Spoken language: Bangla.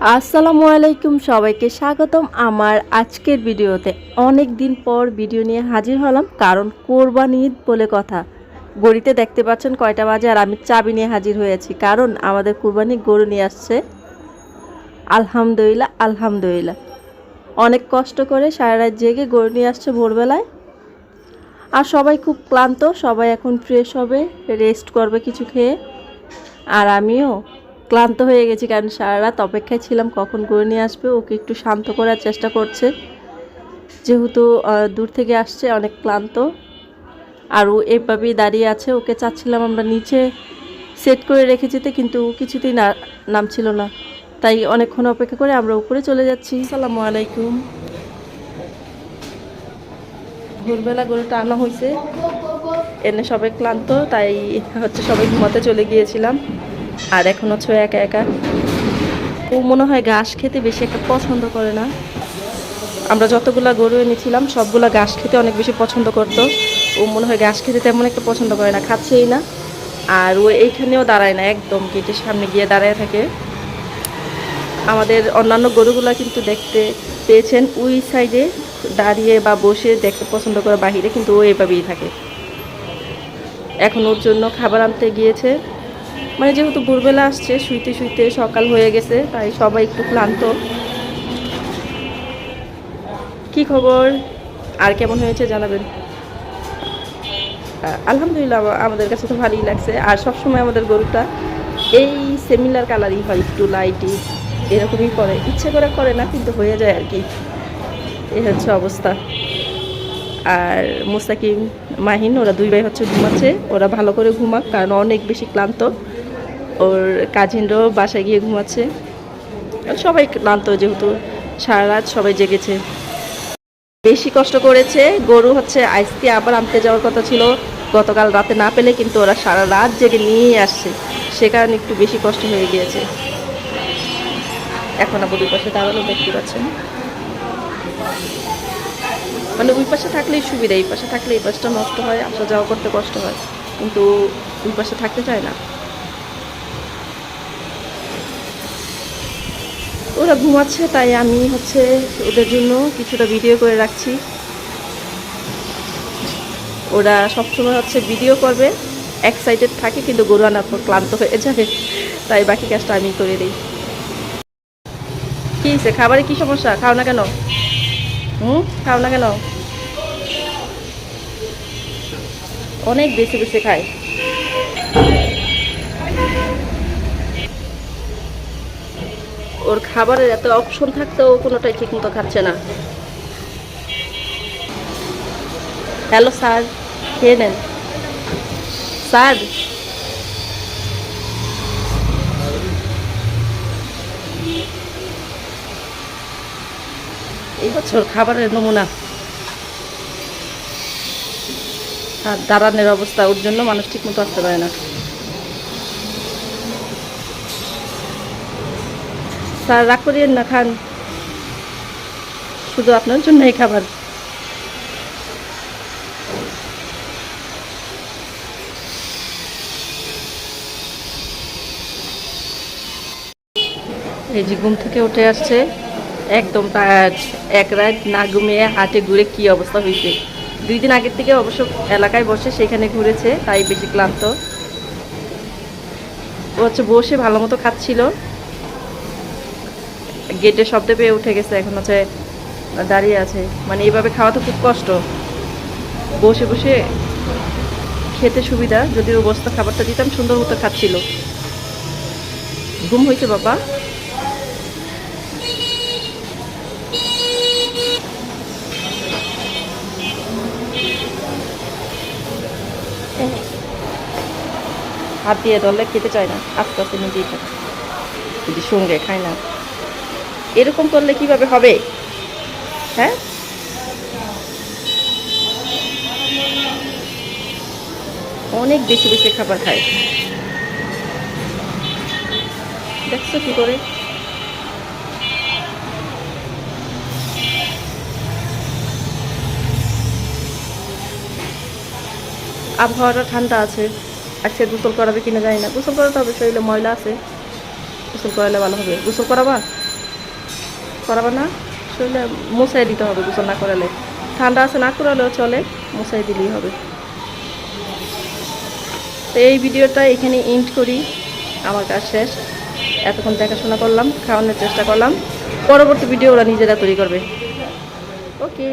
আসসালামু আলাইকুম, সবাইকে স্বাগতম আমার আজকের ভিডিওতে। অনেক দিন পর ভিডিও নিয়ে হাজির হলাম, কারণ কোরবানি ঈদ বলে কথা। ঘড়িতে দেখতে পাচ্ছেন কয়টা বাজে, আর আমি চাবি নিয়ে হাজির হয়েছি, কারণ আমাদের কোরবানি গরু নিয়ে আসছে। আলহামদুলিল্লাহ আলহামদুলিল্লাহ, অনেক কষ্ট করে সারা রাত জেগে গরু নিয়ে আসছে ভোরবেলায়। আর সবাই খুব ক্লান্ত, সবাই এখন ফ্রেশ হবে, রেস্ট করবে কিছু খেয়ে। আর আমিও ক্লান্ত হয়ে গেছি, কারণ সারা রাত অপেক্ষায় ছিলাম কখন গরু নিয়ে আসবে। ওকে একটু শান্ত করার চেষ্টা করছে, যেহেতু দূর থেকে আসছে, অনেক ক্লান্ত। আর ও এভাবেই দাঁড়িয়ে আছে, ওকে চাচ্ছিলাম আমরা নিচে সেট করে রেখে যেতে, কিন্তু ও কিছুতেই নামছিল না। তাই অনেকক্ষণ অপেক্ষা করে আমরা উপরে চলে যাচ্ছি। আসসালামু আলাইকুম। ভোরবেলা গরুটা আনা হয়েছে, এনে সবাই ক্লান্ত, তাই সবাই ঘুমাতে চলে গিয়েছিলাম। আর এখন একা একা। ও মনে হয় ঘাস খেতে বেশি একটা পছন্দ করে না। আমরা যতগুলা গরু এনেছিলাম সবগুলা ঘাস খেতে অনেক বেশি পছন্দ করতো। ও মনে হয় ঘাস খেতে তেমন একটা পছন্দ করে না, খাচ্ছেই না। আর ও এইখানেও দাঁড়ায় না, একদম গেটের সামনে গিয়ে দাঁড়ায় থাকে। আমাদের অন্যান্য গরুগুলা কিন্তু দেখতে পেয়েছেন ওই সাইডে দাঁড়িয়ে বা বসে দেখতে পছন্দ করে বাহিরে, কিন্তু ও এভাবেই থাকে। এখন ওর জন্য খাবার আনতে গিয়েছে, মানে যেহেতু ভোরবেলা আসছে, শুইতে শুইতে সকাল হয়ে গেছে, তাই সবাই একটু ক্লান্ত। কি খবর, আর কেমন হয়েছে জানাবেন। আলহামদুলিল্লাহ, আমাদের কাছে তো ভালোই লাগছে। আর সবসময় আমাদের গরুটা এই সিমিলার কালারই হয়, একটু লাইটই এরকমই করে, ইচ্ছে করে না, কিন্তু হয়ে যায় আর কি। এই হচ্ছে অবস্থা। আর মুস্তাকিম, মাহিন, ওরা দুই ভাই ঘুমাচ্ছে। ওরা ভালো করে ঘুমাক, কারণ অনেক বেশি ক্লান্ত। ওর কাজিনরাও বাসায় গিয়ে ঘুমাচ্ছে। সবাই ক্লান্ত, যেহেতু সারা রাত সবাই জেগেছে। বেশি কষ্ট করেছে গরু আজকে আবার আনতে যাওয়ার কথা ছিল, গতকাল রাতে না পেলে, কিন্তু ওরা সারা রাত জেগে নিয়ে আসছে, সে কারণে একটু বেশি কষ্ট হয়ে গিয়েছে। এখন আবার ওই পাশে দাঁড়ানো দেখতে পাচ্ছেন, মানে ওই পাশে থাকলেই সুবিধা, এই পাশে থাকলে এই পাশটা নষ্ট হয়, আসা যাওয়া করতে কষ্ট হয়, কিন্তু ওই পাশে থাকতে চায় না। ওরা ঘুমাচ্ছে, তাই আমি ওদের জন্য কিছুটা ভিডিও করে রাখছি। ওরা সবসময় ভিডিও করবে, এক্সাইটেড থাকে, কিন্তু গরু আনার পর ক্লান্ত হয়ে যাবে, তাই বাকি কাজটা আমি করে দিই। কী হয়েছে, খাবারে কি সমস্যা? খাও না কেন? খাও না কেন? অনেক বেশি বেশি খায়। ওর খাবারের এত অপশন থাকতেও কোনোটাই ঠিক মতো খাচ্ছে না। হ্যালো স্যার, খেয়ে নেন স্যার। এই হচ্ছে ওর খাবারের নমুনা। আর দাঁড়ানোর অবস্থা, ওর জন্য মানুষ ঠিক মতো আসতে পারে না। স্যার রাগ করিয়েন না, খান, শুধু আপনার জন্য এই খাবার। এই যে ঘুম থেকে উঠে আসছে, একদম টায়ার্ড। এক রাত না ঘুমিয়ে হাটে ঘুরে কি অবস্থা হয়েছে। 2 দিন আগের থেকে অবশ্য এলাকায় বসে সেখানে ঘুরেছে, তাই বেশি ক্লান্ত। ও বসে ভালো মতো খাচ্ছিল, গেটের শব্দ পেয়ে উঠে গেছে, এখন দাঁড়িয়ে আছে। মানে এইভাবে খাওয়া তো খুব কষ্ট, বসে বসে খেতে সুবিধা, যদি ও বসতো খাবারটা দিতাম সুন্দর মতো খাচ্ছিল। ঘুম হয়েছে বাবা? হাত দিয়ে ধরলে খেতে চায় না, আস্তে আস্তে নিজেই খায়, যদি সঙ্গে খায় না। এরকম করলে কিভাবে হবে? হ্যাঁ, অনেক বেশি বেশি খাবার খায়, দেখছো কি করে। আবহাওয়াটা ঠান্ডা আছে, আজকে গোসল করাবে কিনা জানি না। গোসল করাতে হবে, শরীরে ময়লা আছে, গোসল করালে ভালো হবে। গোসল করাবা? করাবে না, শরীরে মুছাই দিতে হবে গোসল না করালে। ঠান্ডা আছে না করালেও চলে, মুছাই দিলেই হবে। তো এই ভিডিওটা এখানে এন্ড করি, আমার কাজ শেষ। এতক্ষণ দেখাশোনা করলাম, খাওয়ানোর চেষ্টা করলাম, পরবর্তী ভিডিও ওরা নিজেরা তৈরি করবে। ওকে।